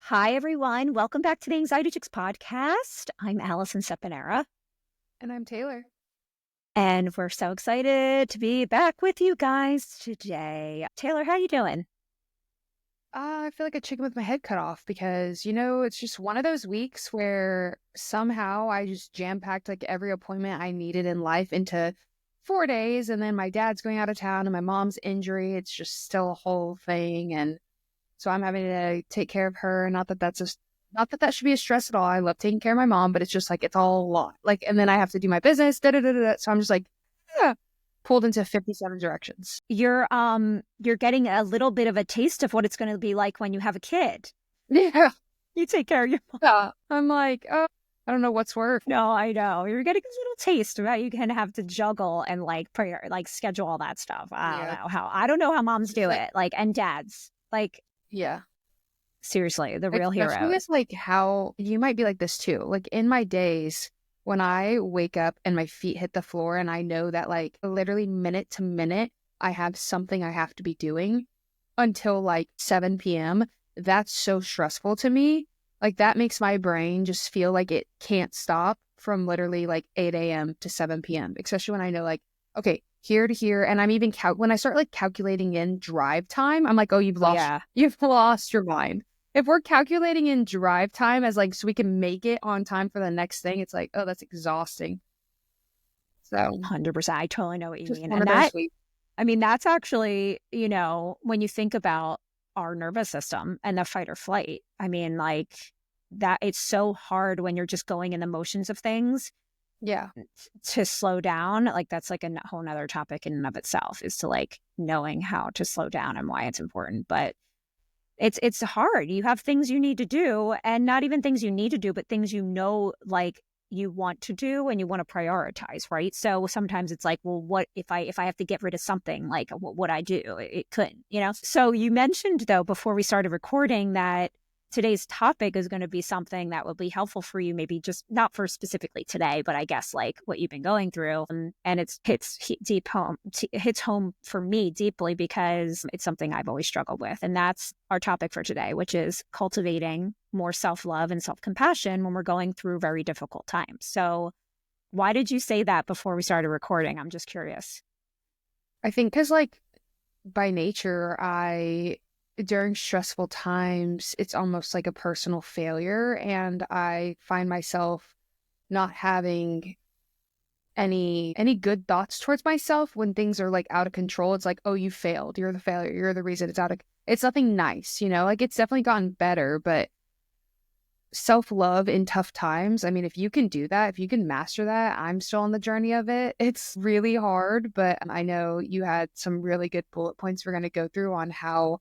Hi, everyone. Welcome back to the Anxiety Chicks podcast. I'm Allison Sepanera, And I'm Taylor. and we're so excited to be back with you guys today. Taylor, how you doing? I feel like a chicken with my head cut off because, it's just one of those weeks where somehow I just jam-packed like every appointment I needed in life into 4 days. And then my dad's going out of town and my mom's injury. It's just still a whole thing. And so I'm having to take care of her. Not that that should be a stress at all. I love taking care of my mom, but it's just like, it's all a lot. Like, and then I have to do my business. Da, da, da, da, da. So I'm just like, yeah, pulled into 57 directions. You're getting a little bit of a taste of what it's going to be like when you have a kid. Yeah. You take care of your mom. Yeah. I'm like, oh, I don't know what's worse. No, I know. You're getting a little taste, right? You can have to juggle and schedule all that stuff. Yeah. I don't know how moms do Like, it. And dads. yeah. Seriously, the real Especially heroes. with like how you might be like this too. Like in my days, when I wake up and my feet hit the floor and I know that like literally minute to minute, I have something I have to be doing until like 7 p.m. That's so stressful to me. Like that makes my brain just feel like it can't stop from literally like 8 a.m. to 7 p.m. Especially when I know like, okay, here to here. And I'm even when I start like calculating in drive time, I'm like, oh, Oh, yeah. you've lost your mind. If we're calculating in drive time as like so we can make it on time for the next thing, it's like, oh, that's exhausting. So 100%. I totally know what you just mean. one And of those weeks. that's actually, when you think about our nervous system and the fight or flight, that it's so hard when you're just going in the motions of things Yeah. to slow down. Like that's like a whole nother topic in and of itself is to like knowing how to slow down and why it's important. But it's hard. You have things you need to do, and not even things you need to do, but things like you want to do and you want to prioritize, right? So sometimes it's like, well, what if I have to get rid of something, like what would I do? It couldn't, So you mentioned though before we started recording that today's topic is going to be something that will be helpful for you, maybe just not for specifically today, but I guess like what you've been going through. And hits home for me deeply because it's something I've always struggled with. And that's our topic for today, which is cultivating more self-love and self-compassion when we're going through very difficult times. So why did you say that before we started recording? I'm just curious. I think because like by nature, during stressful times, it's almost like a personal failure. And I find myself not having any good thoughts towards myself when things are like out of control. It's like, oh, you failed. You're the failure. You're the reason it's nothing nice, Like it's definitely gotten better, but self-love in tough times. I mean, if you can do that, if you can master that, I'm still on the journey of it. It's really hard, but I know you had some really good bullet points we're going to go through on how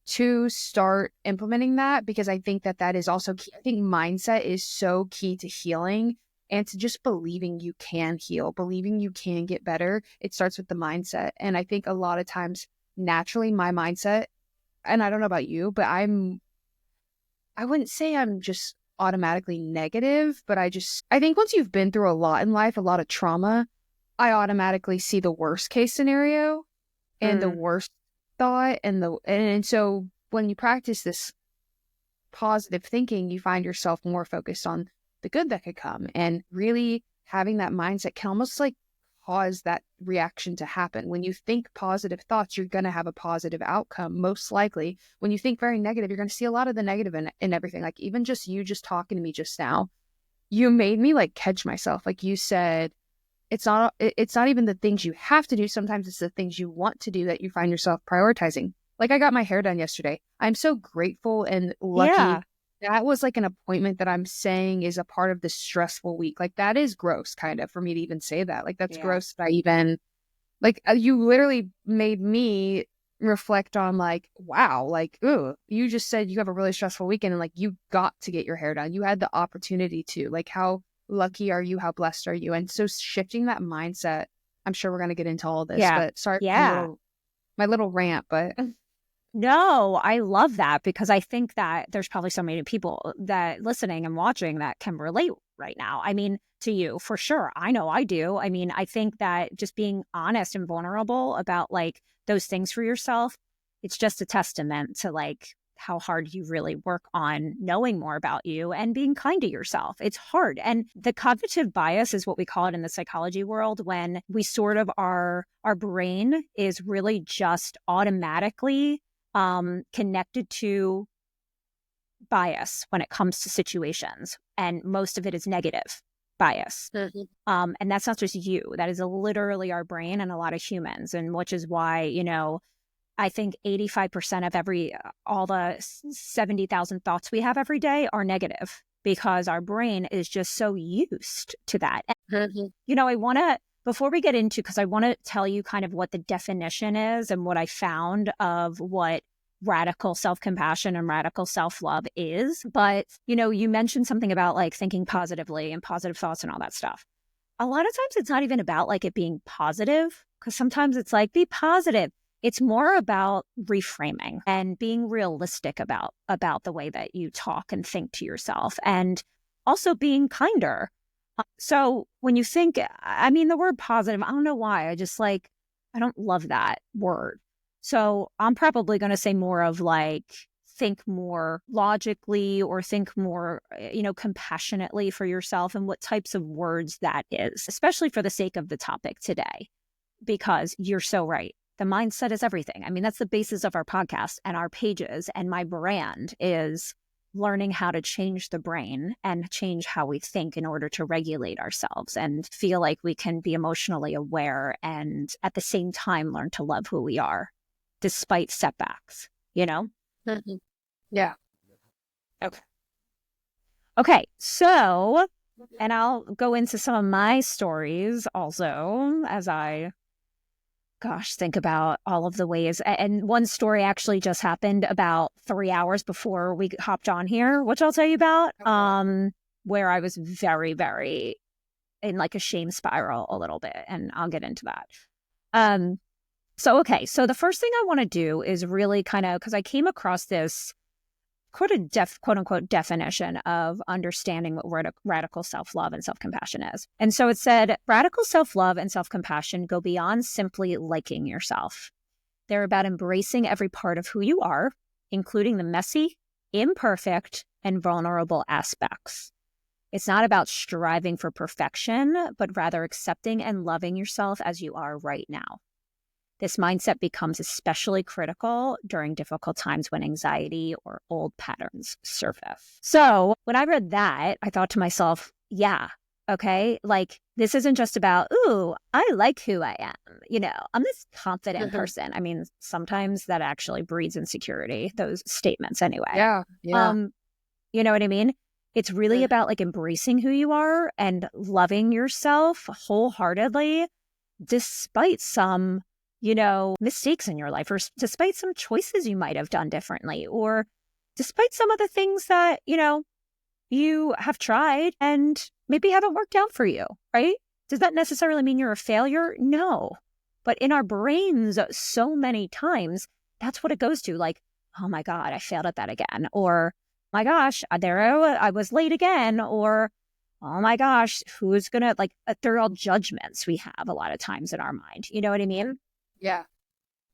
to start implementing that, because I think that that is also key. I think mindset is so key to healing and to just believing you can heal, believing you can get better. It starts with the mindset. And I think a lot of times, naturally, my mindset, and I don't know about you, but I wouldn't say I'm just automatically negative, but I think once you've been through a lot in life, a lot of trauma, I automatically see the worst case scenario and the worst thought and so when you practice this positive thinking, you find yourself more focused on the good that could come, and really having that mindset can almost like cause that reaction to happen. When you think positive thoughts, you're going to have a positive outcome most likely. When you think very negative, you're going to see a lot of the negative in everything. Like even just you just talking to me just now, you made me like catch myself. Like you said, it's not even the things you have to do. Sometimes it's the things you want to do that you find yourself prioritizing. Like I got my hair done yesterday. I'm so grateful and lucky. Yeah. That was like an appointment that I'm saying is a part of this stressful week. Like that is gross kind of for me to even say that. Like that's Yeah. gross that I even like you literally made me reflect on like, wow, like, ooh, you just said you have a really stressful weekend and like you got to get your hair done. You had the opportunity to. Like how lucky are you? How blessed are you? And so shifting that mindset, I'm sure we're going to get into all this, Yeah. but sorry for Yeah. my little rant, but No, I love that because I think that there's probably so many people that listening and watching that can relate right now. I mean, to you for sure. I know I do. I mean, I think that just being honest and vulnerable about like those things for yourself, it's just a testament to like how hard you really work on knowing more about you and being kind to yourself. It's hard. And the cognitive bias is what we call it in the psychology world, when we sort of our brain is really just automatically connected to bias when it comes to situations. And most of it is negative bias. And that's not just you. That is literally our brain and a lot of humans. And which is why, I think 85% of all the 70,000 thoughts we have every day are negative, because our brain is just so used to that. And, I want to, before we get into, because I want to tell you kind of what the definition is and what I found of what radical self-compassion and radical self-love is. But, you mentioned something about like thinking positively and positive thoughts and all that stuff. A lot of times it's not even about like it being positive, because sometimes it's like, be positive. It's more about reframing and being realistic about the way that you talk and think to yourself, and also being kinder. So when you think, the word positive, I don't know why. I don't love that word. So I'm probably going to say more of like, think more logically, or think more, compassionately for yourself, and what types of words that is, especially for the sake of the topic today, because you're so right. The mindset is everything. That's the basis of our podcast and our pages, and my brand is learning how to change the brain and change how we think in order to regulate ourselves and feel like we can be emotionally aware, and at the same time learn to love who we are despite setbacks, Yeah. Okay. So, and I'll go into some of my stories also as I think about all of the ways. And one story actually just happened about 3 hours before we hopped on here, which I'll tell you about, where I was very, very in like a shame spiral a little bit. And I'll get into that. So the first thing I want to do is really kind of, because I came across this quote unquote definition of understanding what radical self-love and self-compassion is. And so it said, radical self-love and self-compassion go beyond simply liking yourself. They're about embracing every part of who you are, including the messy, imperfect, and vulnerable aspects. It's not about striving for perfection, but rather accepting and loving yourself as you are right now. This mindset becomes especially critical during difficult times when anxiety or old patterns surface. So when I read that, I thought to myself, yeah, okay, like this isn't just about, ooh, I like who I am. I'm this confident person. Sometimes that actually breeds insecurity, those statements anyway. Yeah. You know what I mean? It's really about like embracing who you are and loving yourself wholeheartedly, despite some mistakes in your life, or despite some choices you might have done differently, or despite some of the things that, you have tried and maybe haven't worked out for you, right? Does that necessarily mean you're a failure? No. But in our brains, so many times, that's what it goes to. Like, oh my God, I failed at that again. Or, my gosh, I was late again. Or, oh my gosh, who's going to, like, they're all judgments we have a lot of times in our mind. You know what I mean? Yeah.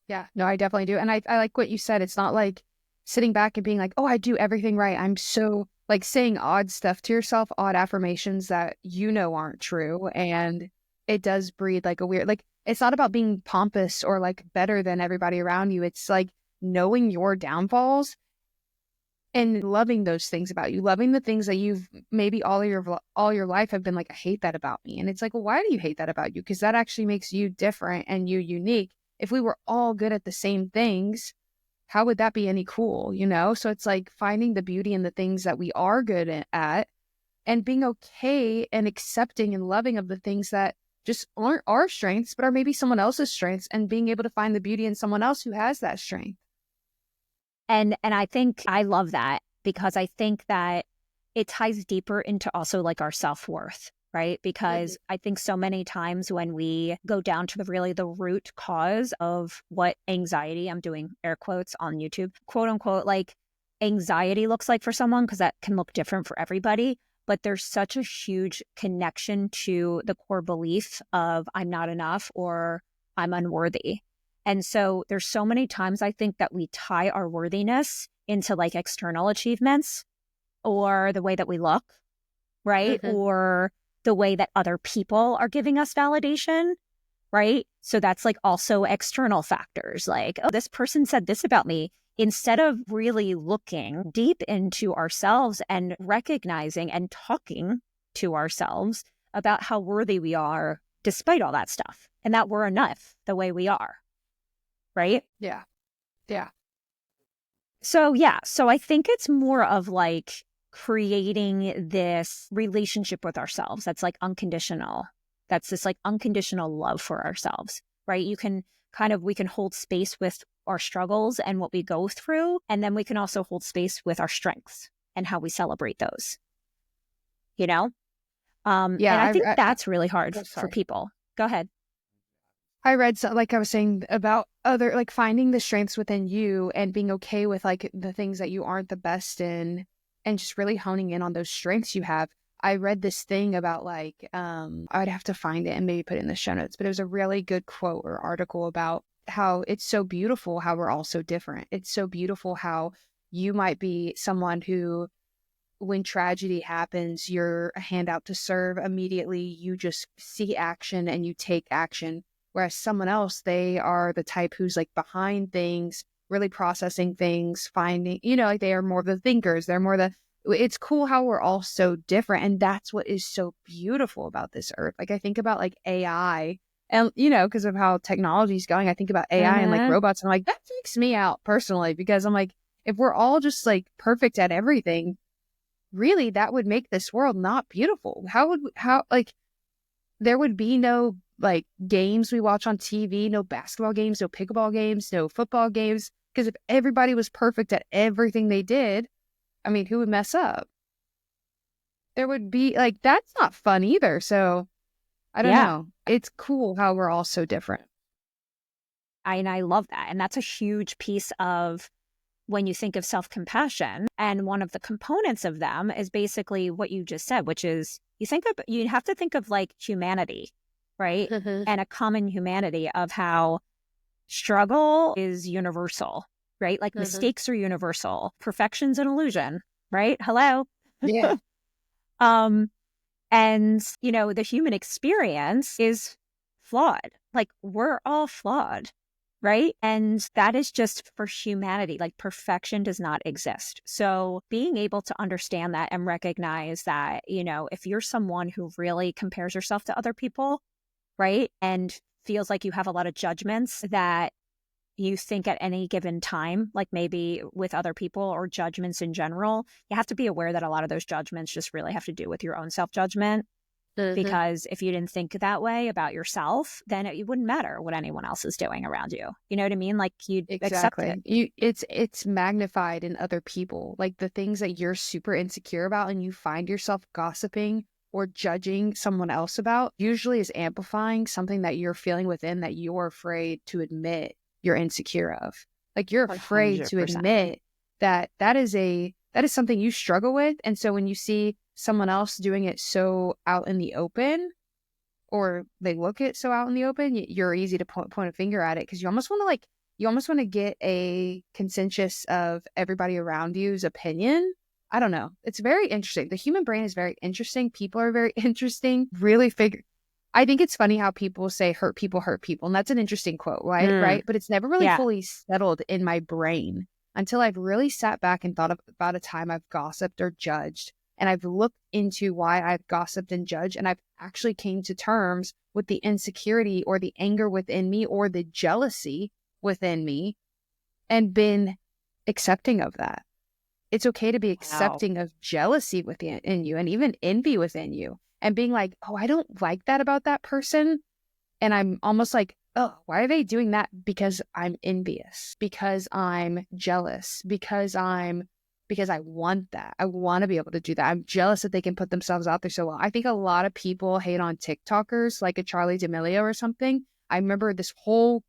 Yeah. No, I definitely do. And I like what you said. It's not like sitting back and being like, oh, I do everything right. I'm so like saying odd stuff to yourself, odd affirmations that aren't true. And it does breed like a weird, like, it's not about being pompous or like better than everybody around you. It's like knowing your downfalls and loving those things about you, loving the things that you've maybe all your life have been like, I hate that about me. And it's like, well, why do you hate that about you? Because that actually makes you different and you unique. If we were all good at the same things, how would that be any cool? So it's like finding the beauty in the things that we are good at, and being okay and accepting and loving of the things that just aren't our strengths, but are maybe someone else's strengths, and being able to find the beauty in someone else who has that strength. And I think I love that, because I think that it ties deeper into also like our self-worth, right? Because I think so many times when we go down to the root cause of what anxiety, I'm doing air quotes on YouTube, quote unquote, like anxiety looks like for someone, because that can look different for everybody. But there's such a huge connection to the core belief of I'm not enough or I'm unworthy. And so there's so many times I think that we tie our worthiness into like external achievements or the way that we look, right? Hmm. Or the way that other people are giving us validation, right? So that's like also external factors like, oh, this person said this about me. Instead of really looking deep into ourselves and recognizing and talking to ourselves about how worthy we are despite all that stuff and that we're enough the way we are, right? Yeah. Yeah. So, yeah. So I think it's more of like creating this relationship with ourselves that's like unconditional. That's this like unconditional love for ourselves, right? You can we can hold space with our struggles and what we go through. And then we can also hold space with our strengths and how we celebrate those, you know? Yeah. And I think that's really hard Oh, for sorry. people. Go ahead. I read, so, like I was saying, about other, like finding the strengths within you and being okay with like the things that you aren't the best in and just really honing in on those strengths you have. I read this thing about like, I'd have to find it and maybe put it in the show notes, but it was a really good quote or article about how it's so beautiful how we're all so different. It's so beautiful how you might be someone who, when tragedy happens, you're a hand out to serve immediately. You just see action and you take action. Whereas someone else, they are the type who's like behind things, really processing things, finding, like they are more the thinkers. They're more it's cool how we're all so different. And that's what is so beautiful about this earth. Like I think about like AI and, because of how technology is going, I think about AI and like Mm-hmm. robots. And I'm like, that freaks me out personally, because I'm like, if we're all just like perfect at everything, really that would make this world not beautiful. Like there would be no like games we watch on TV, no basketball games, no pickleball games, no football games, because if everybody was perfect at everything they did, I mean, who would mess up? There would be like, that's not fun either. So I don't Yeah. know. It's cool how we're all so different. And I love that. And that's a huge piece of when you think of self-compassion. And one of the components of them is basically what you just said, which is you have to think of like humanity, right? Hmm. And a common humanity of how struggle is universal, right? Like Hmm. mistakes are universal. Perfection's an illusion, right? Hello. Yeah. um, and the human experience is flawed. Like we're all flawed, right? And that is just for humanity. Like perfection does not exist. So being able to understand that and recognize that, if you're someone who really compares yourself to other people, right? And feels like you have a lot of judgments that you think at any given time, like maybe with other people or judgments in general, you have to be aware that a lot of those judgments just really have to do with your own self-judgment. Hmm. Because if you didn't think that way about yourself, then it wouldn't matter what anyone else is doing around you. You know what I mean? Like you'd accept it. Exactly. It's magnified in other people. Like the things that you're super insecure about and you find yourself gossiping or judging someone else about usually is amplifying something that you're feeling within that you're afraid to admit you're insecure of. Like you're afraid to 100%. admit that is something you struggle with. And so when you see someone else doing it so out in the open, or they look it so out in the open, you're easy to point a finger at it, because you almost want to get a consensus of everybody around you's opinion. I don't know. It's very interesting. The human brain is very interesting. People are very interesting. I think it's funny how people say hurt people. And that's an interesting quote, right? Mm, Right. But it's never really yeah. fully settled in my brain until I've really sat back and thought about a time I've gossiped or judged. And I've looked into why I've gossiped and judged. And I've actually came to terms with the insecurity or the anger within me or the jealousy within me and been accepting of that. It's okay to be Wow. accepting of jealousy within you and even envy within you and being like, oh, I don't like that about that person. And I'm almost like, oh, why are they doing that? Because I'm envious, because I'm jealous, because I want that. I want to be able to do that. I'm jealous that they can put themselves out there so well. I think a lot of people hate on TikTokers like a Charlie D'Amelio or something. I remember this whole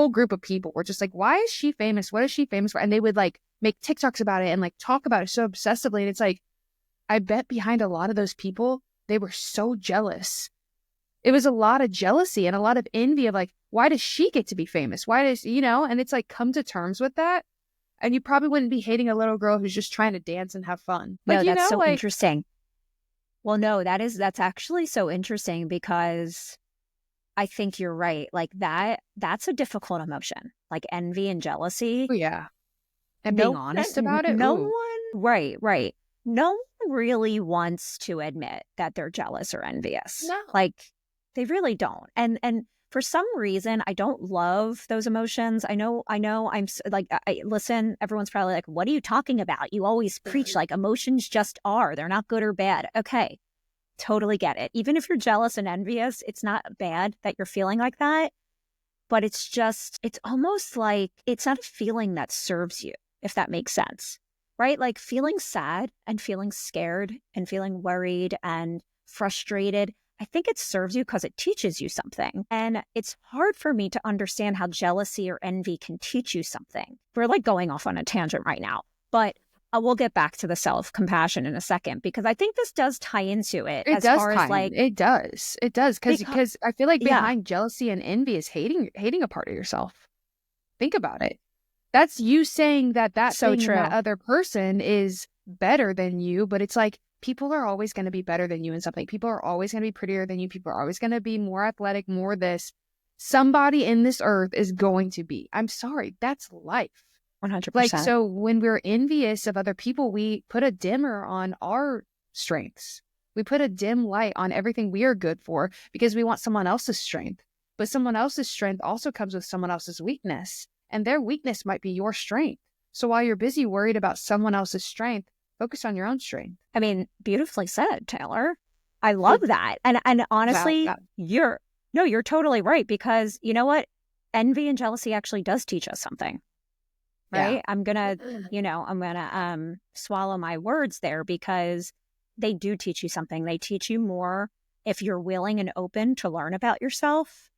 group of people were just like, why is she famous? What is she famous for? And they would like make TikToks about it and like talk about it so obsessively. And it's like, I bet behind a lot of those people, they were so jealous. It was a lot of jealousy and a lot of envy of like, why does she get to be famous? Why does, and it's like come to terms with that. And you probably wouldn't be hating a little girl who's just trying to dance and have fun. Like, No, you that's know, so like, interesting. Well, no, that's actually so interesting because I think you're right. Like that's a difficult emotion, like envy and jealousy. oh yeah. And being No, honest about it, no ooh. one, right, right. No one really wants to admit that they're jealous or envious. No. Like they really don't. And for some reason, I don't love those emotions. I know. Like, listen. Everyone's probably like, "What are you talking about? You always preach like emotions just are. They're not good or bad." Okay, totally get it. Even if you're jealous and envious, it's not bad that you're feeling like that. But it's almost like it's not a feeling that serves you, if that makes sense, right? Like feeling sad and feeling scared and feeling worried and frustrated. I think it serves you because it teaches you something. And it's hard for me to understand how jealousy or envy can teach you something. We're like going off on a tangent right now, but we'll get back to the self-compassion in a second because I think this does tie into it It as does far as tie in. like, It does. It does. because, Because I feel like yeah, behind jealousy and envy is hating a part of yourself. Think about it. That's you saying that so thing in that true. other person is better than you, but it's like people are always going to be better than you in something. People are always going to be prettier than you. People are always going to be more athletic, more this. Somebody in this earth is going to be. I'm sorry, that's life. Like, 100%. so when we're envious of other people, we put a dimmer on our strengths. We put a dim light on everything we are good for because we want someone else's strength. But someone else's strength also comes with someone else's weakness, and their weakness might be your strength. So while you're busy worried about someone else's strength, focus on your own strength. I mean, beautifully said, Taylor. I love that. And Wow. honestly, you're totally right because you know what? Envy and jealousy actually does teach us something, Yeah. right? I'm gonna swallow my words there because they do teach you something. They teach you more if you're willing and open to learn about yourself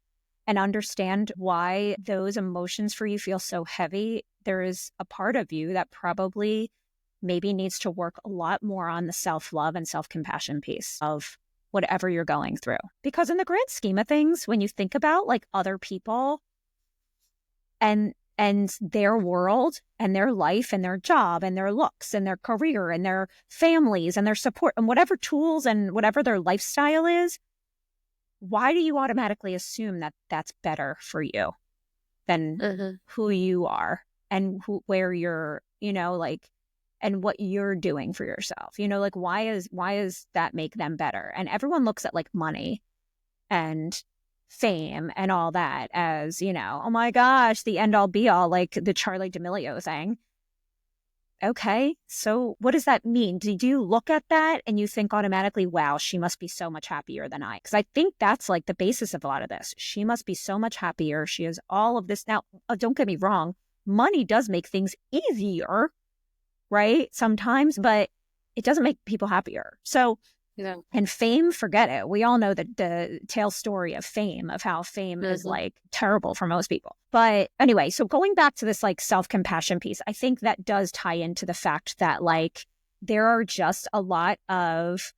and understand why those emotions for you feel so heavy. There is a part of you that probably maybe needs to work a lot more on the self-love and self-compassion piece of whatever you're going through. Because in the grand scheme of things, when you think about like other people and their world and their life and their job and their looks and their career and their families and their support and whatever tools and whatever their lifestyle is, why do you automatically assume that that's better for you than Mhm. who you are and where you're, like, and what you're doing for yourself? Like why is that make them better? And everyone looks at like money and fame and all that as, oh my gosh, the end all be all, like the Charlie D'Amelio thing. Okay, so what does that mean? Did you look at that and you think automatically, wow, she must be so much happier than I? Because I think that's like the basis of a lot of this. She must be so much happier. She has all of this. Now, don't get me wrong, money does make things easier, right? Sometimes, but it doesn't make people happier. So, No. and fame, forget it. We all know the tale story of fame, of how fame is Mhm. like terrible for most people. But anyway, so going back to this like self-compassion piece, I think that does tie into the fact that like there are just a lot of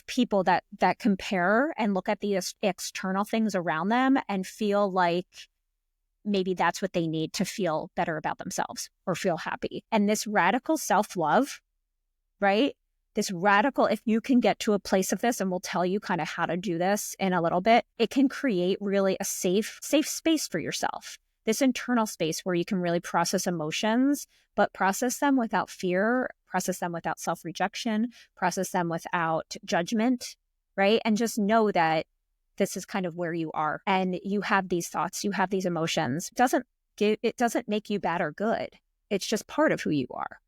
people that compare and look at the external things around them and feel like maybe that's what they need to feel better about themselves or feel happy. And this radical self-love, right? This radical, if you can get to a place of this, and we'll tell you kind of how to do this in a little bit, it can create really a safe space for yourself. This internal space where you can really process emotions, but process them without fear, process them without self-rejection, process them without judgment, right? And just know that this is kind of where you are and you have these thoughts, you have these emotions. It doesn't make you bad or good. It's just part of who you are,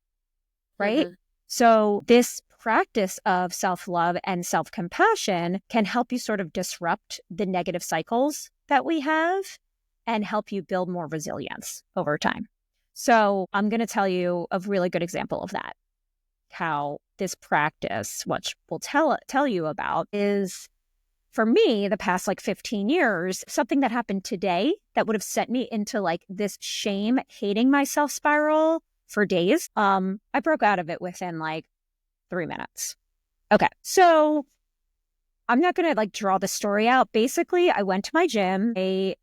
right? Mhm. So this practice of self-love and self-compassion can help you sort of disrupt the negative cycles that we have and help you build more resilience over time. So I'm going to tell you a really good example of that. How this practice, which we'll tell you about, is for me the past like 15 years, something that happened today that would have sent me into like this shame, hating myself spiral for days. I broke out of it within like 3 minutes. Okay. So I'm not going to like draw the story out. Basically, I went to my gym. I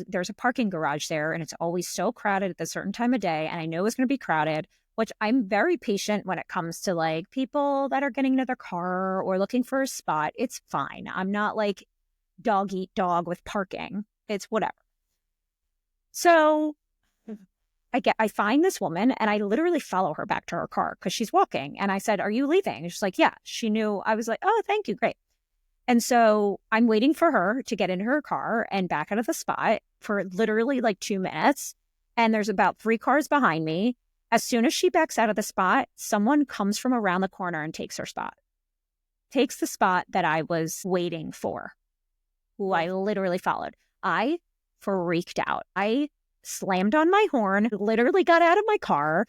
there's a parking garage there and it's always so crowded at a certain time of day. And I know it's going to be crowded, which I'm very patient when it comes to like people that are getting into their car or looking for a spot. It's fine. I'm not like dog eat dog with parking. It's whatever. So I find this woman and I literally follow her back to her car because she's walking. And I said, "Are you leaving?" And she's like, "Yeah." She knew. I was like, "Oh, thank you. Great." And so I'm waiting for her to get into her car and back out of the spot for literally like 2 minutes. And there's about 3 cars behind me. As soon as she backs out of the spot, someone comes from around the corner and takes her spot. Takes the spot that I was waiting for, who I literally followed. I freaked out. I slammed on my horn, literally got out of my car,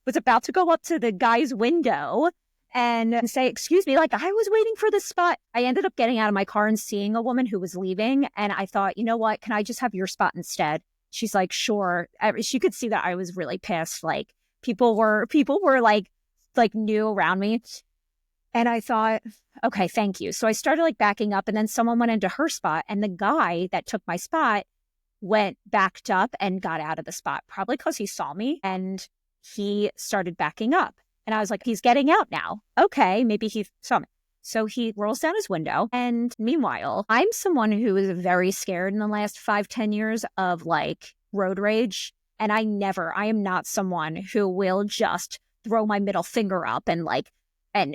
was about to go up to the guy's window and say, "Excuse me, like I was waiting for this spot." I ended up getting out of my car and seeing a woman who was leaving. And I thought, you know what? Can I just have your spot instead? She's like, "Sure." She could see that I was really pissed. Like people were like new around me. And I thought, okay, thank you. So I started like backing up and then someone went into her spot and the guy that took my spot went backed up and got out of the spot, probably because he saw me and he started backing up. And I was like, he's getting out now. Okay, maybe he saw me. So he rolls down his window. And meanwhile, I'm someone who is very scared in the last 5-10 years of like road rage. And I am not someone who will just throw my middle finger up and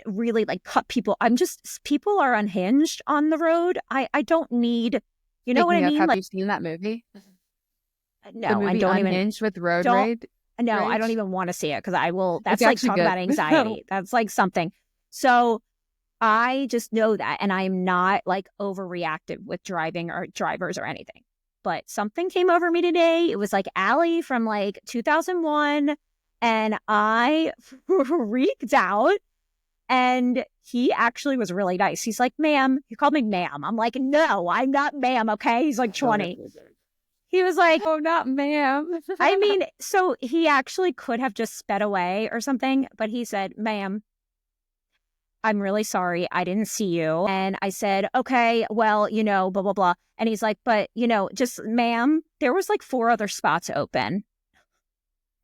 really like cut people. People are unhinged on the road. I don't need, you know what I Speaking of, mean? have Like, you seen that movie? The no, I movie don't even, Unhinged with road don't, rage? no, I don't Rage? even want to see it because I will, It's that's like actually talk good. about anxiety. That's like something. So I just know that. And I'm not like overreactive with driving or drivers or anything. But something came over me today. It was like Allie from like 2001. And I freaked out. And he actually was really nice. He's like, "Ma'am." He called me ma'am. I'm like, "No, I'm not ma'am." Okay. He's like 20. He was like, Oh, not ma'am. I mean, so he actually could have just sped away or something, but he said, "Ma'am, I'm really sorry. I didn't see you." And I said, "Okay, well, blah, blah, blah." And he's like, "But, just ma'am, there was like 4 other spots open."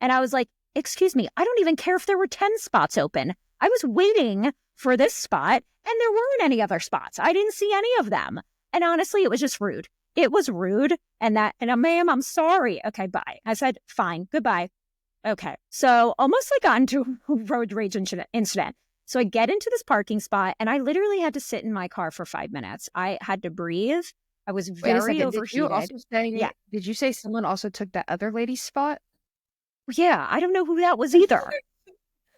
And I was like, "Excuse me, I don't even care if there were 10 spots open. I was waiting for this spot and there weren't any other spots. I didn't see any of them." And honestly, it was just rude. It was rude. And "Ma'am, I'm sorry." "Okay, bye." I said, "Fine, goodbye." Okay. So almost like got into a road rage incident. So I get into this parking spot and I literally had to sit in my car for 5 minutes. I had to breathe. I was Wait a very second. Did you overheated. also say Yeah. did you say someone also took that other lady's spot? Yeah. I don't know who that was either.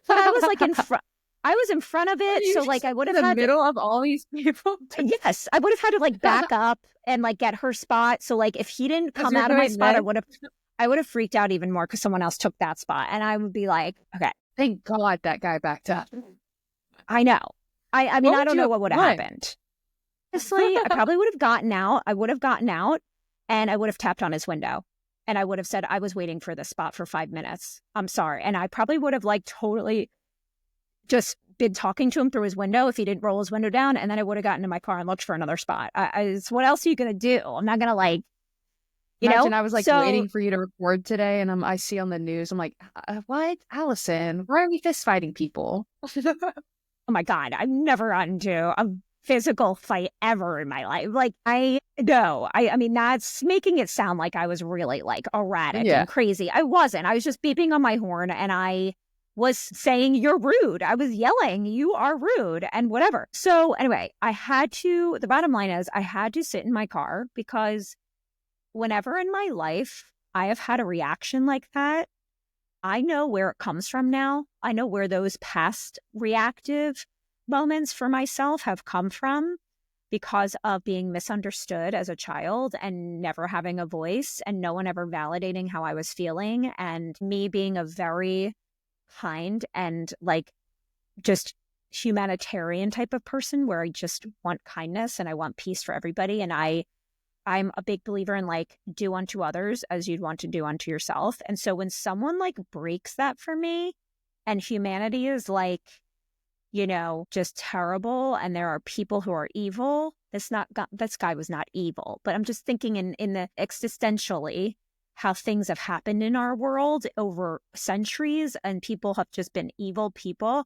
But I was like in front. I was in front of Are it. you So like just I would in have the had to, middle of all these people? yes, I would have had to like back up and like get her spot. So like if he didn't As come you're out of my doing spot, this? I would have freaked out even more because someone else took that spot. And I would be like, okay, Thank God that guy backed up. I know. I mean, What I would don't you know have what would have done? happened. Honestly, I probably would have gotten out. I would have gotten out and I would have tapped on his window. And I would have said, "I was waiting for this spot for 5 minutes. I'm sorry." And I probably would have like totally just been talking to him through his window if he didn't roll his window down. And then I would have gotten in my car and looked for another spot. What else are you going to do? I'm not going to like, Imagine I was like So, waiting for you to record today and I see on the news, I'm like, what? Allison, why are we fist fighting people? oh my God, I've never gotten into a physical fight ever in my life. Like, I mean, that's making it sound like I was really like erratic Yeah. and crazy. I wasn't. I was just beeping on my horn and I was saying, "You're rude." I was yelling, "You are rude," and whatever. So anyway, the bottom line is I had to sit in my car because whenever in my life I have had a reaction like that, I know where it comes from now. I know where those past reactive moments for myself have come from because of being misunderstood as a child and never having a voice and no one ever validating how I was feeling. And me being a very kind and like just humanitarian type of person where I just want kindness and I want peace for everybody. And I'm a big believer in like do unto others as you'd want to do unto yourself. And so when someone like breaks that for me and humanity is like, just terrible and there are people who are evil, this guy was not evil, but I'm just thinking in the existentially how things have happened in our world over centuries and people have just been evil people.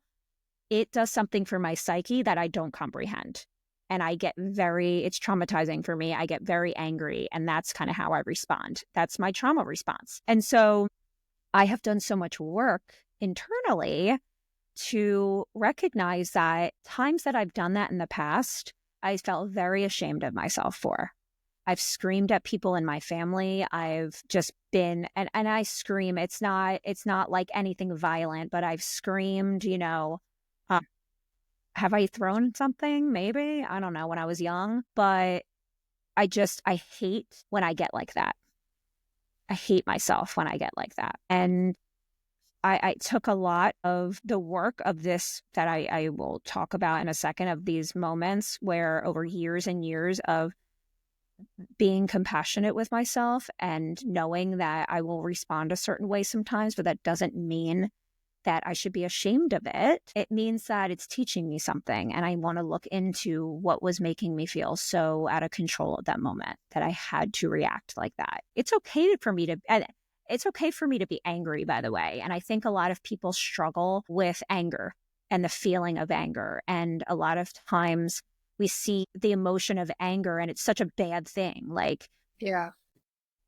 It does something for my psyche that I don't comprehend. And it's traumatizing for me. I get very angry, and that's kind of how I respond. That's my trauma response. And so I have done so much work internally to recognize that times that I've done that in the past, I felt very ashamed of myself for. I've screamed at people in my family. I've just been, and I scream. It's not like anything violent, but I've screamed, uh, have I thrown something? Maybe. I don't know, when I was young, but I hate when I get like that. I hate myself when I get like that. And I took a lot of the work of this that I will talk about in a second, of these moments where over years and years of being compassionate with myself and knowing that I will respond a certain way sometimes, but that doesn't mean that I should be ashamed of it. It means that it's teaching me something. And I want to look into what was making me feel so out of control at that moment that I had to react like that. It's okay for me to be angry, by the way. And I think a lot of people struggle with anger and the feeling of anger. And a lot of times we see the emotion of anger and it's such a bad thing. Like, Yeah.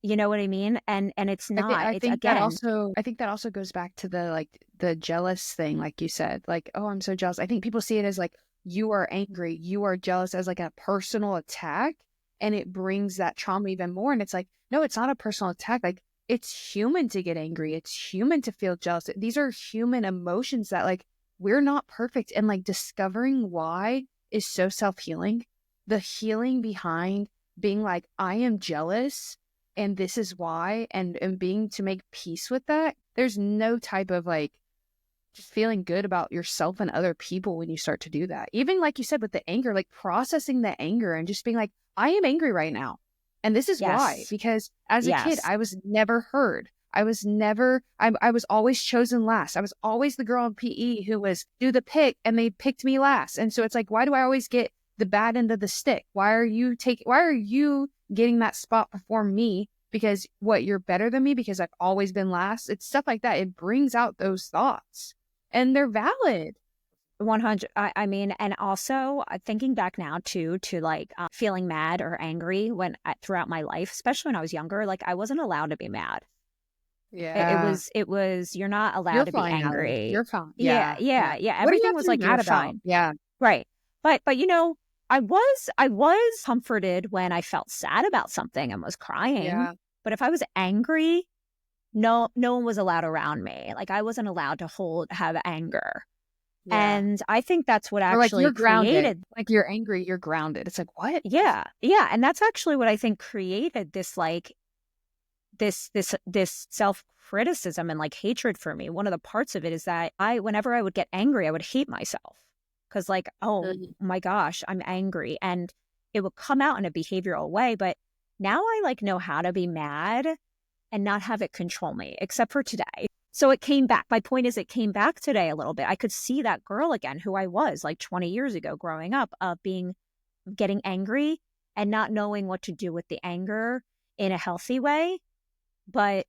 you know what I mean? And it's not. I It's think that again, also I think that also goes back to the jealous thing, like you said, like, oh, I'm so jealous. I think people see it as like, you are angry, you are jealous, as like a personal attack, and it brings that trauma even more. And it's like, no, it's not a personal attack. Like, it's human to get angry. It's human to feel jealous. These are human emotions that, like, we're not perfect. And like discovering why is so self-healing. The healing behind being like, I am jealous and this is why, and being to make peace with that. There's no type of like just feeling good about yourself and other people when you start to do that. Even like you said with the anger, like processing the anger and just being like, I am angry right now. And this is why, yes, because as a kid, yes. I was never heard. I was always chosen last. I was always the girl in PE who was do the pick and they picked me last. And so it's like, why do I always get the bad end of the stick? Why are you getting that spot before me? Because what, you're better than me because I've always been last? It's stuff like that. It brings out those thoughts and they're valid. 100. I mean, and also thinking back now too, to like feeling mad or angry throughout my life, especially when I was younger, like I wasn't allowed to be mad. Yeah. It was, you're not allowed You're to be fine, Ellie. angry. You're fine. Yeah, Yeah. Yeah. yeah, yeah. What do you Everything have was to be like, you're mad about? fine. Yeah. Right. But I was comforted when I felt sad about something and was crying. Yeah. But if I was angry, no one was allowed around me. Like I wasn't allowed to have anger. Yeah. And I think that's what Or like actually you're grounded. created. Like you're angry, you're grounded. It's like, what? Yeah. Yeah. And that's actually what I think created this, like, this self-criticism and like hatred for me. One of the parts of it is that whenever I would get angry, I would hate myself. Cause like, oh Mhm. my gosh, I'm angry. And it would come out in a behavioral way. But now I like know how to be mad and not have it control me, except for today. So it came back. My point is, it came back today a little bit. I could see that girl again, who I was like 20 years ago growing up, getting angry and not knowing what to do with the anger in a healthy way. But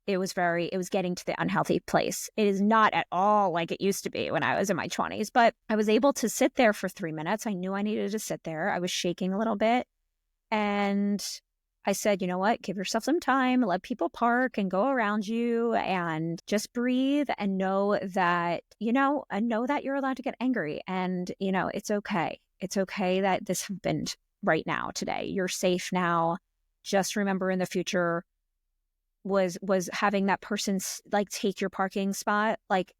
it was getting to the unhealthy place. It is not at all like it used to be when I was in my 20s, but I was able to sit there for 3 minutes. I knew I needed to sit there. I was shaking a little bit. And I said, you know what? Give yourself some time, let people park and go around you and just breathe and know that, you're allowed to get angry. And, it's okay. It's okay that this happened right now, today. You're safe now. Just remember in the future was having that person like take your parking spot. Like,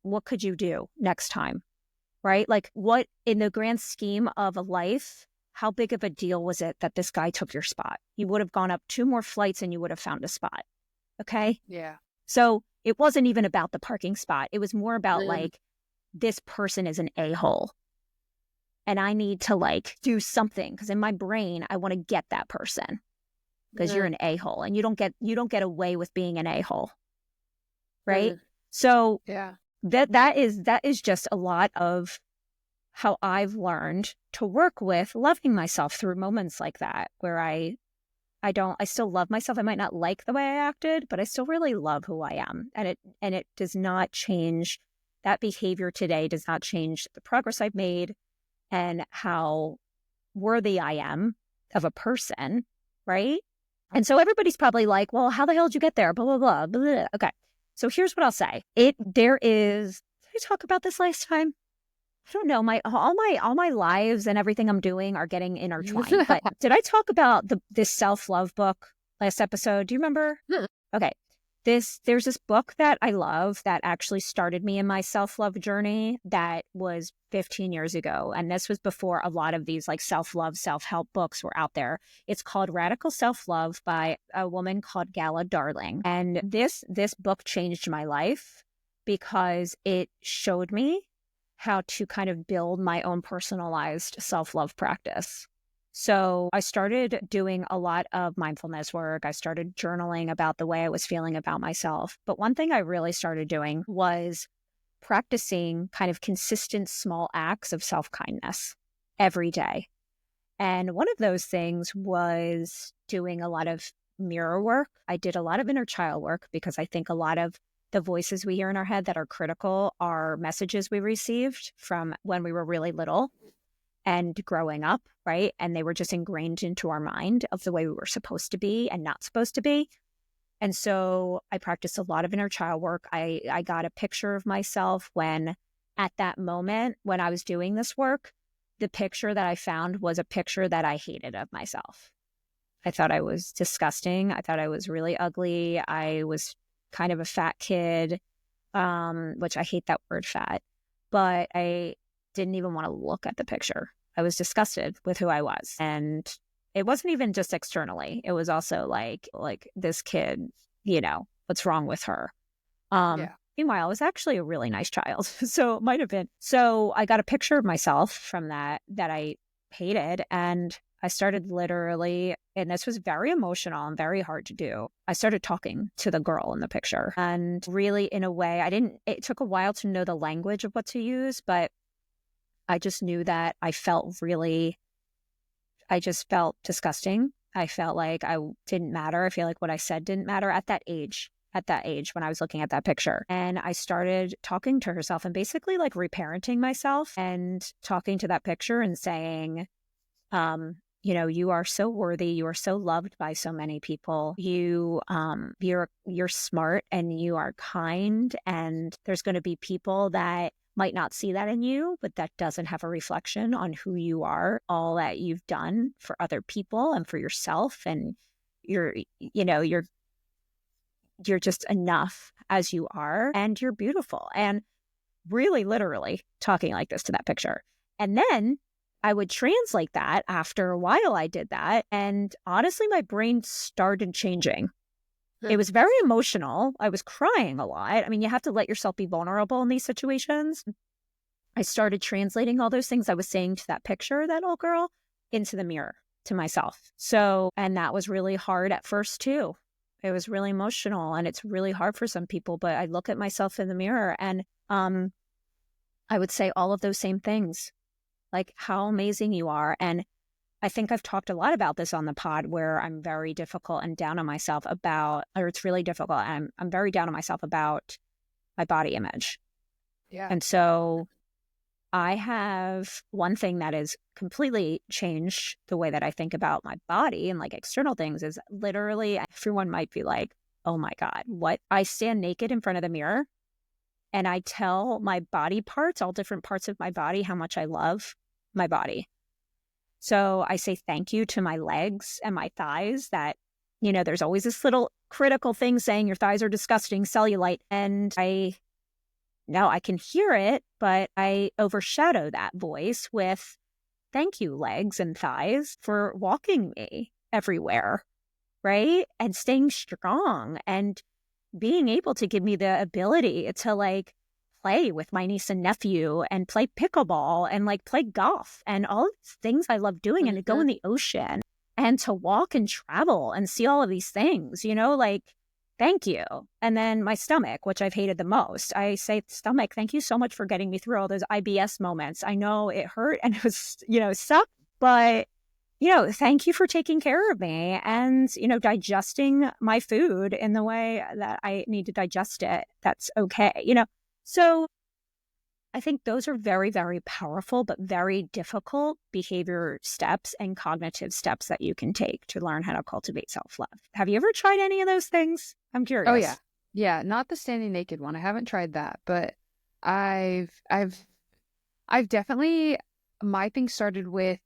what could you do next time? Right? Like, what in the grand scheme of a life, how big of a deal was it that this guy took your spot? You would have gone up 2 more flights and you would have found a spot. Okay. Yeah. So it wasn't even about the parking spot. It was more about Mhm. like, this person is an a-hole and I need to like do something because in my brain, I want to get that person because you're Mhm. an a-hole and you don't get away with being an a-hole. Right. Mhm. So Yeah. that is just a lot of how I've learned to work with loving myself through moments like that, where I still love myself. I might not like the way I acted, but I still really love who I am. And it does not change, that behavior today does not change the progress I've made and how worthy I am of a person, right? And so everybody's probably like, well, how the hell did you get there? Blah, blah, blah, blah, blah. Okay. So here's what I'll say. Did I talk about this last time? I don't know. All my lives and everything I'm doing are getting intertwined. But did I talk about this self-love book last episode? Do you remember? Okay. There's this book that I love that actually started me in my self-love journey that was 15 years ago. And this was before a lot of these like self-love, self-help books were out there. It's called Radical Self-Love by a woman called Gala Darling. And this book changed my life because it showed me how to kind of build my own personalized self-love practice. So I started doing a lot of mindfulness work. I started journaling about the way I was feeling about myself. But one thing I really started doing was practicing kind of consistent small acts of self-kindness every day. And one of those things was doing a lot of mirror work. I did a lot of inner child work because I think a lot of the voices we hear in our head that are critical are messages we received from when we were really little and growing up, right? And they were just ingrained into our mind of the way we were supposed to be and not supposed to be. And so I practiced a lot of inner child work. I got a picture of myself when, at that moment, when I was doing this work, the picture that I found was a picture that I hated of myself. I thought I was disgusting. I thought I was really ugly. I was kind of a fat kid, which I hate that word fat, but I didn't even want to look at the picture. I was disgusted with who I was. And it wasn't even just externally. It was also like this kid, what's wrong with her? Yeah. Meanwhile, I was actually a really nice child. So it might have been. So I got a picture of myself from that I hated. And I started literally, and this was very emotional and very hard to do. I started talking to the girl in the picture, and really, in a way, it took a while to know the language of what to use, but I just knew that I just felt disgusting. I felt like I didn't matter. I feel like what I said didn't matter at that age when I was looking at that picture. And I started talking to herself and basically like reparenting myself and talking to that picture and saying, you are so worthy. You are so loved by so many people. You're smart and you are kind. And there's going to be people that might not see that in you, but that doesn't have a reflection on who you are, all that you've done for other people and for yourself. And you're just enough as you are, and you're beautiful. And really literally talking like this to that picture. And then I would translate that after a while I did that. And honestly, my brain started changing. It was very emotional. I was crying a lot. I mean, you have to let yourself be vulnerable in these situations. I started translating all those things I was saying to that picture, that little girl, into the mirror to myself. So, and that was really hard at first too. It was really emotional, and it's really hard for some people, but I look at myself in the mirror and I would say all of those same things, like how amazing you are. And I think I've talked a lot about this on the pod, where I'm very difficult and down on myself it's really difficult. I'm very down on myself about my body image. Yeah. And so I have one thing that has completely changed the way that I think about my body and like external things is literally, everyone might be like, oh my God, what? I stand naked in front of the mirror and I tell my body parts, all different parts of my body, how much I love my body. So I say thank you to my legs and my thighs that, there's always this little critical thing saying your thighs are disgusting, cellulite. And I can hear it, but I overshadow that voice with thank you, legs and thighs, for walking me everywhere, right? And staying strong and being able to give me the ability to like play with my niece and nephew and play pickleball and like play golf and all these things I love doing, and to go in the ocean and to walk and travel and see all of these things, like thank you. And then my stomach, which I've hated the most, I say, stomach, thank you so much for getting me through all those IBS moments. I know it hurt and it was, sucked, but, thank you for taking care of me and, digesting my food in the way that I need to digest it. That's okay. So I think those are very, very powerful, but very difficult behavior steps and cognitive steps that you can take to learn how to cultivate self love. Have you ever tried any of those things? I'm Oh yeah. curious. Yeah, not the standing naked one. I haven't tried that, but I've definitely my thing started with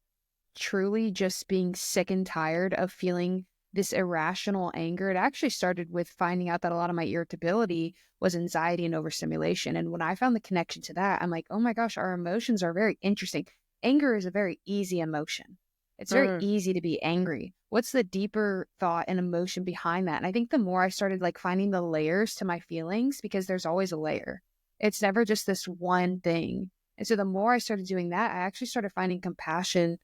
truly just being sick and tired of feeling this irrational anger. It actually started with finding out that a lot of my irritability was anxiety and overstimulation. And when I found the connection to that, I'm like, oh my gosh, our emotions are very interesting. Anger is a very easy emotion. It's very Mm, easy to be angry. What's the deeper thought and emotion behind that? And I think the more I started like finding the layers to my feelings, because there's always a layer, it's never just this one thing. And so the more I started doing that, I actually started finding compassion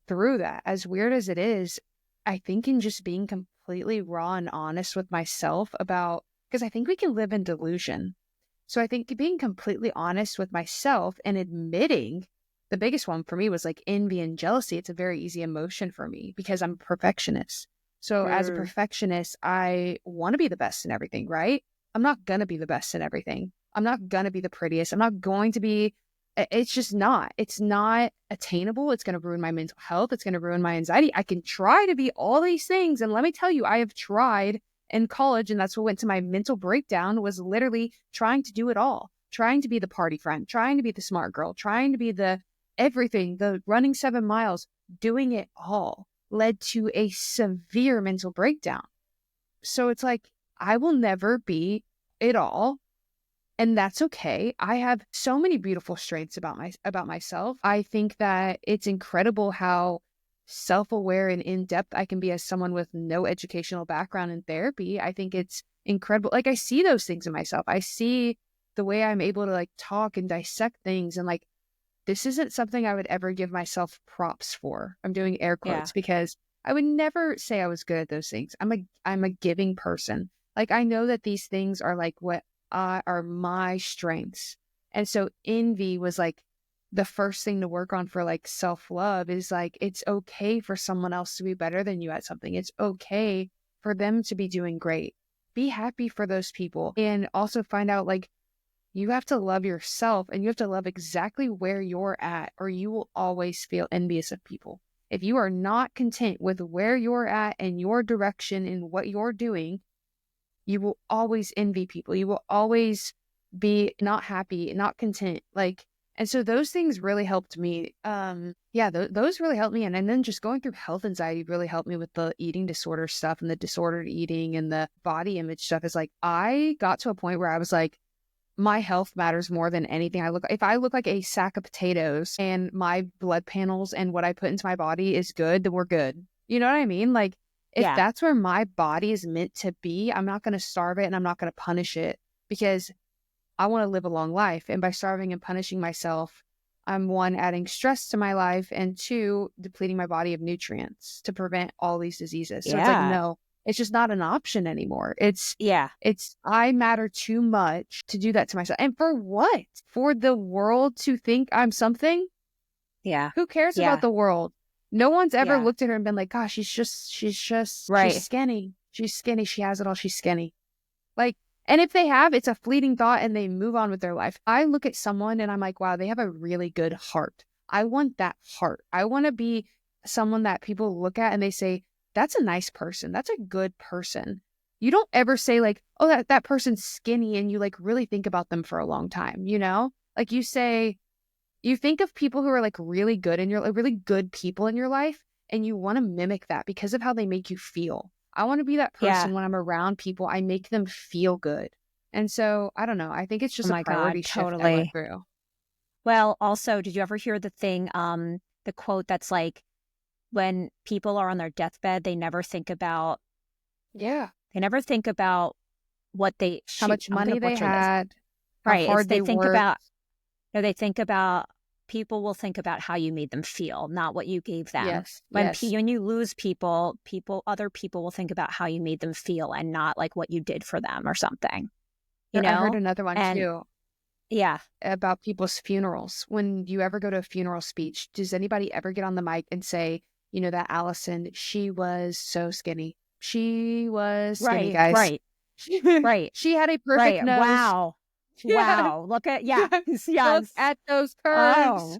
through that. As weird as it is, I think in just being completely raw and honest with myself about, because I think we can live in delusion. So I think being completely honest with myself and admitting the biggest one for me was like envy and jealousy. It's a very easy emotion for me because I'm a perfectionist. So as a mm, perfectionist, I want to be the best in everything, right? I'm not going to be the best in everything. I'm not going to be the prettiest. I'm not going to be it's just not. It's not attainable. It's going to ruin my mental health. It's going to ruin my anxiety. I can try to be all these things. And let me tell you, I have tried in college, and that's what went to my mental breakdown was literally trying to do it all, trying to be the party friend, trying to be the smart girl, trying to be the everything, the running 7 miles, doing it all led to a severe mental breakdown. So it's like, I will never be it all, and that's okay. I have so many beautiful strengths about myself. I think that it's incredible how self-aware and in-depth I can be as someone with no educational background in therapy. I think it's incredible. Like I see those things in myself. I see the way I'm able to like talk and dissect things, and like this isn't something I would ever give myself props for. I'm doing air yeah. quotes because I would never say I was good at those things. I'm a giving person. Like I know that these things are like what are my strengths. And so envy was like the first thing to work on for like self-love is like it's okay for someone else to be better than you at something. It's okay for them to be doing great. Be happy for those people and also find out like you have to love yourself and you have to love exactly where you're at, or you will always feel envious of people. If you are not content with where you're at and your direction and what you're doing, you will always envy people. You will always be not happy, not content. Like, and so those things really helped me. Yeah, those really helped me. And then just going through health anxiety really helped me with the eating disorder stuff and the disordered eating and the body image stuff. Is like, I got to a point where I was like, my health matters more than anything. If I look like a sack of potatoes and my blood panels and what I put into my body is good, then we're good. You know what I mean? Like if Yeah. that's where my body is meant to be, I'm not going to starve it and I'm not going to punish it because I want to live a long life. And by starving and punishing myself, I'm one, adding stress to my life, and two, depleting my body of nutrients to prevent all these diseases. So it's like, Yeah. no, it's just not an option anymore. Yeah. I matter too much to do that to myself. And for what? For the world to think I'm something? Yeah. Who cares about Yeah. the world? No one's ever Yeah. looked at her and been like, gosh, she's Right. skinny. She's skinny. She has it all. She's skinny. Like, and if they have, it's a fleeting thought and they move on with their life. I look at someone and I'm like, wow, they have a really good heart. I want that heart. I want to be someone that people look at and they say, that's a nice person. That's a good person. You don't ever say like, oh, that person's skinny and you like really think about them for a long time, you know? Like you say, you think of people who are like really good in your like really good people in your life and you want to mimic that because of how they make you feel. I want to be that Yeah. person when I'm around people, I make them feel good. And so, I don't know, I think it's Oh just a my God. priority shift I went Totally. through. Well, also, did you ever hear the thing, the quote that's like, when people are on their deathbed, Yeah. they never think about what they How shoot. much I'm going to money they butcher this. had, how Right. It's hard they they think worked. about, no, they think about people will think about how you made them feel, not what you gave them. Yes. Yes. When you lose people, other people will think about how you made them feel and not like what you did for them or something, you I heard know? another one And too yeah, about people's funerals. When you ever go to a funeral speech, does anybody ever get on the mic and say, you know, that Allison, she was so skinny. She was skinny, right, guys. right, right, She had a perfect right. nose. Wow. Yeah. Wow. Look at, yes, Yeah. Look yes. at those curves.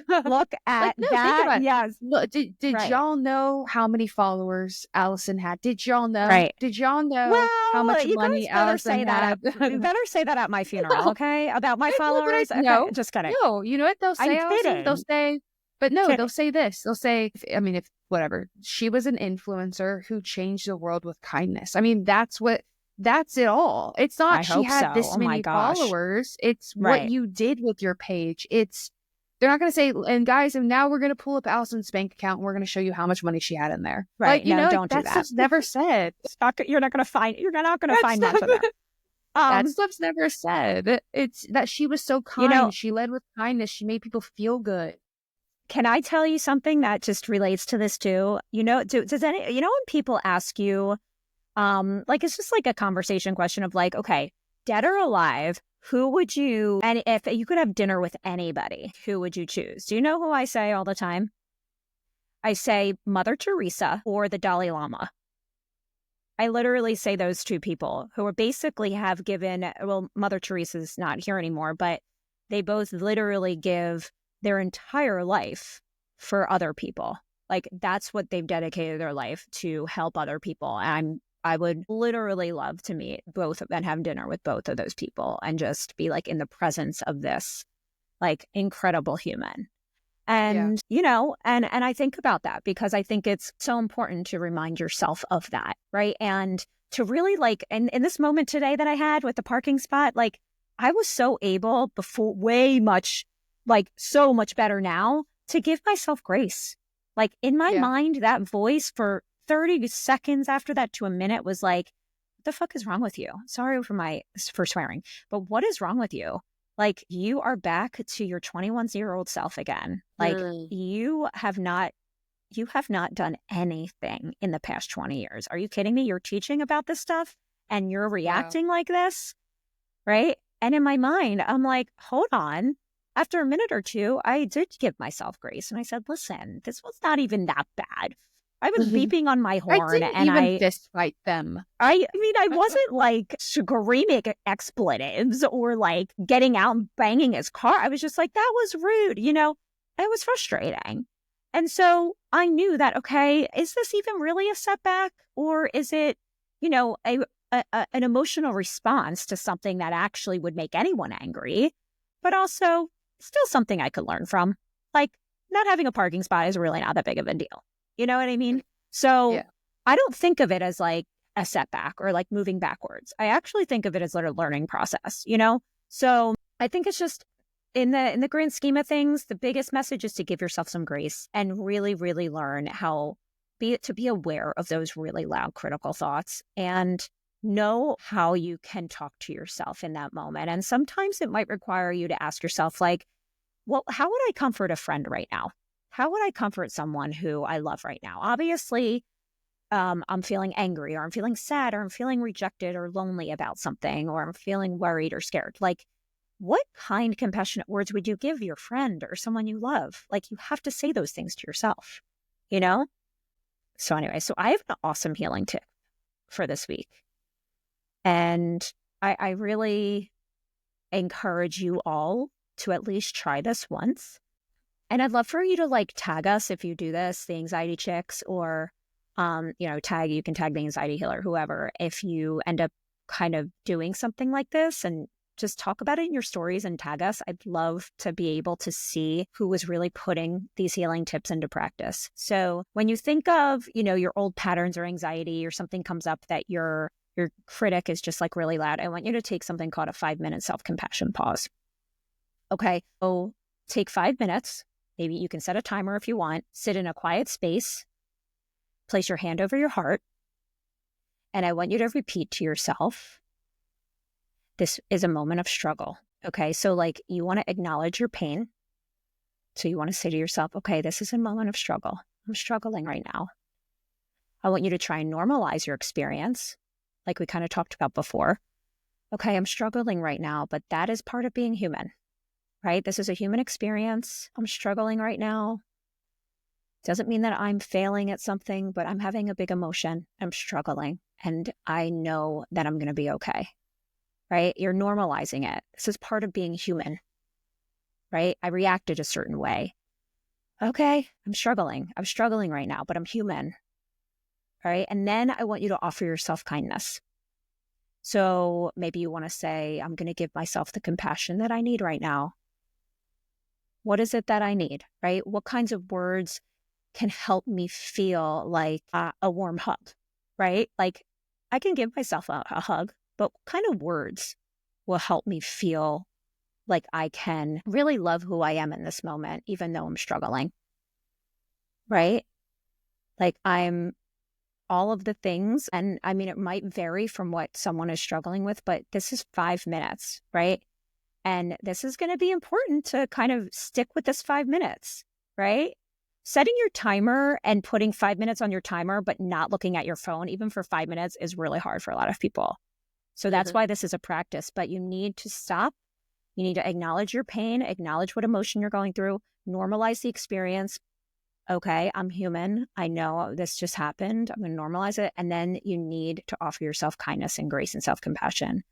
Oh, look Like, at no, think that. about it. Yes. Look, did Right, y'all know how many followers Allison had? Did y'all know? right. Did y'all know how Well, much you money guys better Allison say that had? you better say that at my funeral, No, okay? About my no, but followers. Okay, no, just kidding. no. You know what they'll I'm say, Allison? They'll kidding. say, but no, they'll Kidding. say this. They'll say, I mean, if whatever, she was an influencer who changed the world with kindness. I mean, that's it all. It's I not she hope had so. this Oh my many gosh. followers. It's what Right. you did with your page. They're not going to say, and guys, and now we're going to pull up Allison's bank account and we're going to show you how much money she had in there. Right. Like, No, like don't do that that. stuff's never said. You're not gonna find you're not gonna That's find much in not, there. that Um, stuff's never said. It's that she was so you know, kind. She led with kindness. She made people feel good. can I tell you something that just relates to this too? Does any when people ask you, like it's just like a conversation question of like, okay, dead or alive, who would you and if you could have dinner with anybody, who would you choose? Do you know who I say all the time? I say Mother Teresa or the Dalai Lama. I literally say those two people who are basically have given, well, Mother Teresa's not here anymore, but they both literally give their entire life for other people. Like that's what they've dedicated their life to help other people. And I would literally love to meet both and have dinner with both of those people and just be like in the presence of this like incredible human. Yeah. And, and I think about that because I think it's so important to remind yourself of that, right? And to really like, and in this moment today that I had with the parking spot, like I was so able before way much, like so much better now to give myself grace. Like in my Yeah. mind, that voice for 30 seconds after that to a minute was like, what the fuck is wrong with you? Sorry for swearing, but what is wrong with you? Like you are back to your 21-year-old self again. Like Mm. you have not done anything in the past 20 years. Are you kidding me? You're teaching about this stuff and you're Wow. reacting like this, right? And in my mind, I'm like, hold on. After a minute or two, I did give myself grace and I said, listen, this was not even that bad. I was beeping on my I horn didn't and even fist fight them. I mean, I wasn't like screaming expletives or like getting out and banging his car. I was just like, that was rude, It was frustrating. And so I knew that, okay, is this even really a setback or is it, an emotional response to something that actually would make anyone angry, but also still something I could learn from. Like not having a parking spot is really not that big of a deal. You know what I mean? So Yeah. I don't think of it as like a setback or like moving backwards. I actually think of it as a learning process. So I think it's just in the grand scheme of things, the biggest message is to give yourself some grace and really, really learn to be aware of those really loud critical thoughts and know how you can talk to yourself in that moment. And sometimes it might require you to ask yourself, like, well, how would I comfort a friend right now? How would I comfort someone who I love right now? Obviously, I'm feeling angry or I'm feeling sad or I'm feeling rejected or lonely about something or I'm feeling worried or scared. Like, what kind, compassionate words would you give your friend or someone you love? Like, you have to say those things to yourself, you know? So, anyway, so I have an awesome healing tip for this week. And I really encourage you all to at least try this once. And I'd love for you to like tag us if you do this, the anxiety chicks, or you can tag the anxiety healer, whoever, if you end up kind of doing something like this and just talk about it in your stories and tag us. I'd love to be able to see who was really putting these healing tips into practice. So when you think of, your old patterns or anxiety or something comes up that your critic is just like really loud, I want you to take something called a 5-minute self-compassion pause. Okay. So take 5 minutes. Maybe you can set a timer if you want. Sit in a quiet space. Place your hand over your heart. And I want you to repeat to yourself, this is a moment of struggle. Okay. So like you want to acknowledge your pain. So you want to say to yourself, okay, this is a moment of struggle. I'm struggling right now. I want you to try and normalize your experience, like we kind of talked about before. Okay, I'm struggling right now, but that is part of being human, right? This is a human experience. I'm struggling right now. Doesn't mean that I'm failing at something, but I'm having a big emotion. I'm struggling, and I know that I'm going to be okay, right? You're normalizing it. This is part of being human, right? I reacted a certain way. Okay, I'm struggling. I'm struggling right now, but I'm human, right? And then I want you to offer yourself kindness. So maybe you want to say, I'm going to give myself the compassion that I need right now. What is it that I need, right? What kinds of words can help me feel like a warm hug, right? Like I can give myself a hug, but what kind of words will help me feel like I can really love who I am in this moment, even though I'm struggling, right? Like I'm all of the things. And I mean, it might vary from what someone is struggling with, but this is 5 minutes, right? And this is going to be important to kind of stick with this 5 minutes, right? Setting your timer and putting 5 minutes on your timer, but not looking at your phone, even for 5 minutes, is really hard for a lot of people. So that's why this is a practice, but you need to stop. You need to acknowledge your pain, acknowledge what emotion you're going through, normalize the experience. Okay, I'm human. I know this just happened. I'm going to normalize it. And then you need to offer yourself kindness and grace and self-compassion,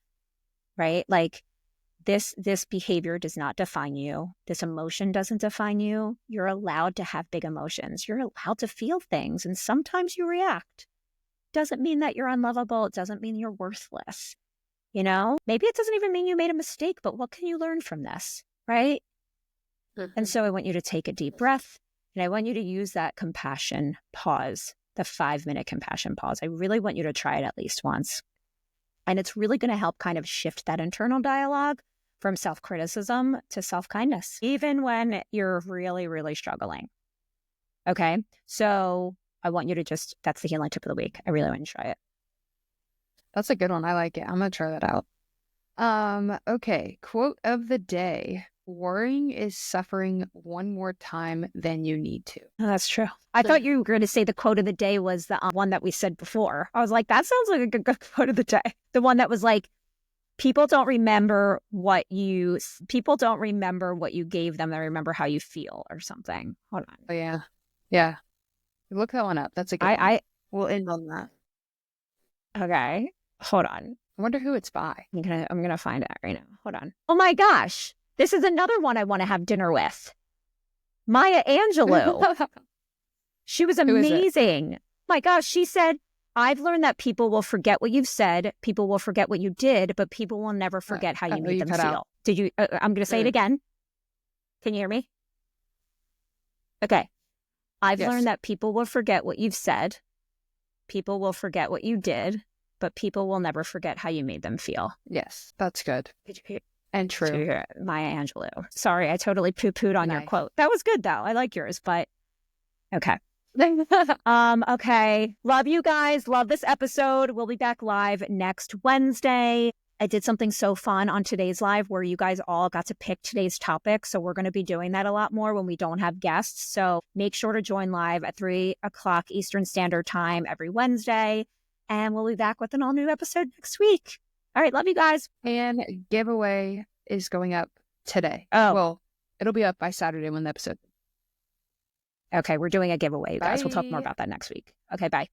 right? Like this behavior does not define you. This emotion doesn't define you. You're allowed to have big emotions. You're allowed to feel things. And sometimes you react. Doesn't mean that you're unlovable. It doesn't mean you're worthless. You know, maybe it doesn't even mean you made a mistake, but what can you learn from this, right? And so I want you to take a deep breath, and I want you to use that compassion pause, the 5-minute compassion pause. I really want you to try it at least once. And it's really going to help kind of shift that internal dialogue from self-criticism to self-kindness, even when you're really, really struggling. Okay. So I want you to that's the healing tip of the week. I really want you to try it. That's a good one. I like it. I'm gonna try that out. Okay. Quote of the day. Worrying is suffering one more time than you need to. Oh, that's true. I thought you were going to say the quote of the day was the one that we said before. I was like, that sounds like a good quote of the day. The one that was like, people don't remember what you gave them. They remember how you feel or something. Hold on. Oh, yeah. Yeah. Look that one up. That's a good one. We'll end on that. Okay. Hold on. I wonder who it's by. I'm gonna find it right now. Hold on. Oh my gosh. This is another one I want to have dinner with. Maya Angelou. She was amazing. My gosh. She said, I've learned that people will forget what you've said. People will forget what you did, but people will never forget how you made them feel. Out. Did you? I'm going to say it again. Can you hear me? Okay. I've learned that people will forget what you've said. People will forget what you did, but people will never forget how you made them feel. Yes, that's good. Did you hear? And true. Maya Angelou. Sorry, I totally poo-pooed on your quote. That was good, though. I like yours, but okay. Okay. Love you guys. Love this episode. We'll be back live next Wednesday. I did something so fun on today's live where you guys all got to pick today's topic. So we're going to be doing that a lot more when we don't have guests. So make sure to join live at 3:00 Eastern Standard Time every Wednesday. And we'll be back with an all new episode next week. All right. Love you guys. And giveaway is going up today. Oh, well, it'll be up by Saturday when the episode. Okay. We're doing a giveaway, guys. Bye. We'll talk more about that next week. Okay. Bye.